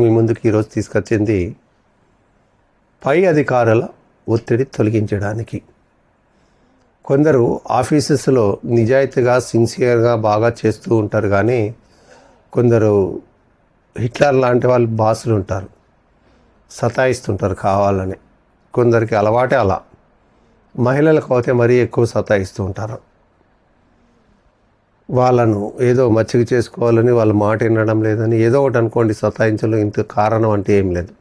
మీ ముందుకు ఈరోజు తీసుకొచ్చింది పై అధికారుల ఒత్తిడి తొలగించడానికి. కొందరు ఆఫీసెస్లో నిజాయితీగా సిన్సియర్గా బాగా చేస్తూ ఉంటారు, కానీ కొందరు హిట్లర్ లాంటి వాళ్ళు బాసులు ఉంటారు, సతాయిస్తుంటారు కావాలని. కొందరికి అలవాటే అలా. మహిళలకు అయితే మరీ ఎక్కువ సతాయిస్తూ ఉంటారు. వాళ్ళను ఏదో మచ్చిక చేసుకోవాలని, వాళ్ళ మాట వినడం లేదని ఏదో ఒకటి అనుకోండి, సతాయించలో ఇంత కారణం అంటే ఏం లేదు.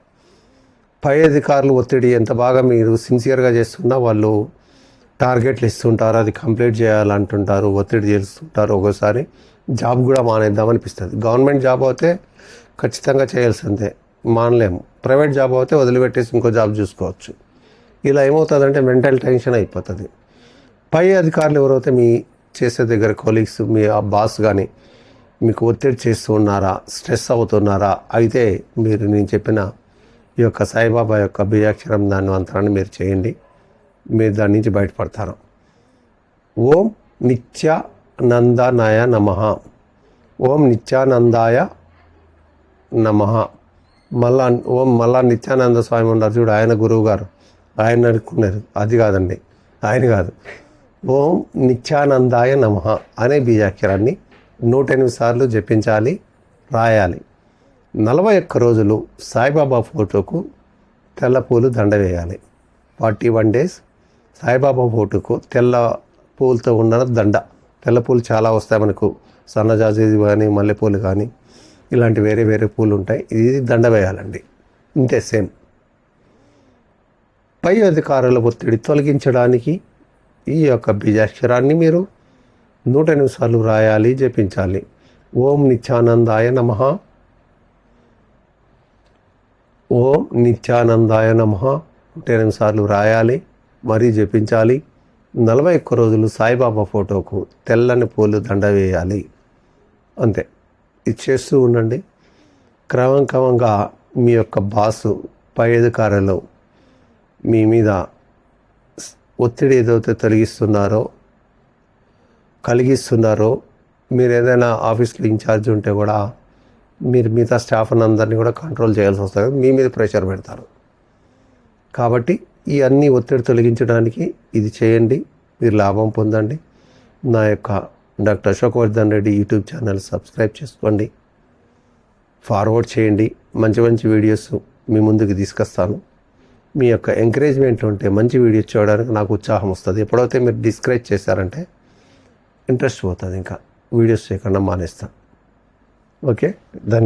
పై అధికారులు ఒత్తిడి ఎంత బాగా మీరు సిన్సియర్గా చేస్తున్నా వాళ్ళు టార్గెట్లు ఇస్తుంటారు, అది కంప్లీట్ చేయాలంటుంటారు, ఒత్తిడి చేస్తుంటారు. ఒక్కోసారి జాబ్ కూడా మానేద్దామనిపిస్తుంది. గవర్నమెంట్ జాబ్ అయితే ఖచ్చితంగా చేయాల్సిందే, మానలేము. ప్రైవేట్ జాబ్ అయితే వదిలిపెట్టేసి ఇంకో జాబ్ చూసుకోవచ్చు. ఇలా ఏమవుతుందంటే మెంటల్ టెన్షన్ అయిపోతుంది. పై అధికారులు ఎవరైతే మీ చేసే దగ్గర కొలీగ్స్, మీ బాస్ కానీ మీకు ఒత్తిడి చేస్తూ ఉన్నారా, స్ట్రెస్ అవుతున్నారా, అయితే మీరు నేను చెప్పిన ఈ యొక్క సాయిబాబా యొక్క బీజాక్షరం దాని మంత్రాన్ని మీరు చేయండి. మీరు దాని నుంచి బయటపడతారు. ఓం నిత్యానందాయ నమః, ఓం నిత్యానందాయ నమః. మళ్ళా నిత్యానంద స్వామి ఉన్నారు చూడు, ఆయన గురువు గారు, ఆయన అనుకున్నారు. అది కాదండి, ఆయన కాదు. ఓం నిత్యానందాయ నమః అనే బీజాక్షరాన్ని 108 సార్లు జపించాలి, రాయాలి. 41 రోజులు సాయిబాబా ఫోటోకు తెల్ల పూలు దండ వేయాలి. 41 days సాయిబాబా ఫోటోకు తెల్ల పూలతో ఉన్న దండ. తెల్ల పూలు చాలా వస్తాయి మనకు, సన్నజాజి కానీ మల్లెపూలు కానీ ఇలాంటి వేరే వేరే పూలు ఉంటాయి. ఇది దండ వేయాలండి. ఇంతే, సేమ్. పై అధికారుల ఒత్తిడి తొలగించడానికి ఈ యొక్క బీజాక్షరాన్ని మీరు 108 సార్లు రాయాలి, జపించాలి. ఓం నిత్యానందాయ నమః, ఓం నిత్యానందాయ నమః 108 సార్లు రాయాలి, మరీ జపించాలి. 41 రోజులు సాయిబాబా ఫోటోకు తెల్లని పూలు దండ వేయాలి. అంతే. ఇది చేస్తూ ఉండండి. క్రమంగా మీ యొక్క బాసు, పై అధికారులు మీ మీద ఒత్తిడి ఏదైతే కలిగిస్తున్నారో, మీరు ఏదైనా ఆఫీస్లో ఇన్ఛార్జ్ ఉంటే కూడా మీరు మిగతా స్టాఫ్ అందరినీ కూడా కంట్రోల్ చేయాల్సి వస్తుంది. మీ మీద ప్రెషర్ పెడతారు. కాబట్టి ఈ అన్ని ఒత్తిడి తొలగించడానికి ఇది చేయండి, మీరు లాభం పొందండి. నా యొక్క doctor Ashok Vardhan Reddy YouTube channel subscribe చేసుకోండి, ఫార్వర్డ్ చేయండి. మంచి మంచి వీడియోస్ మీ ముందుకు తీసుకొస్తాను. మీ యొక్క ఎంకరేజ్మెంట్ ఉంటే మంచి వీడియోస్ చూడడానికి నాకు ఉత్సాహం వస్తుంది. ఎప్పుడైతే మీరు డిస్కరేజ్ చేశారంటే ఇంట్రెస్ట్ పోతుంది, ఇంకా వీడియోస్ చేయకుండా మానేస్తాను. ఓకే, ధన్యవాదాలు.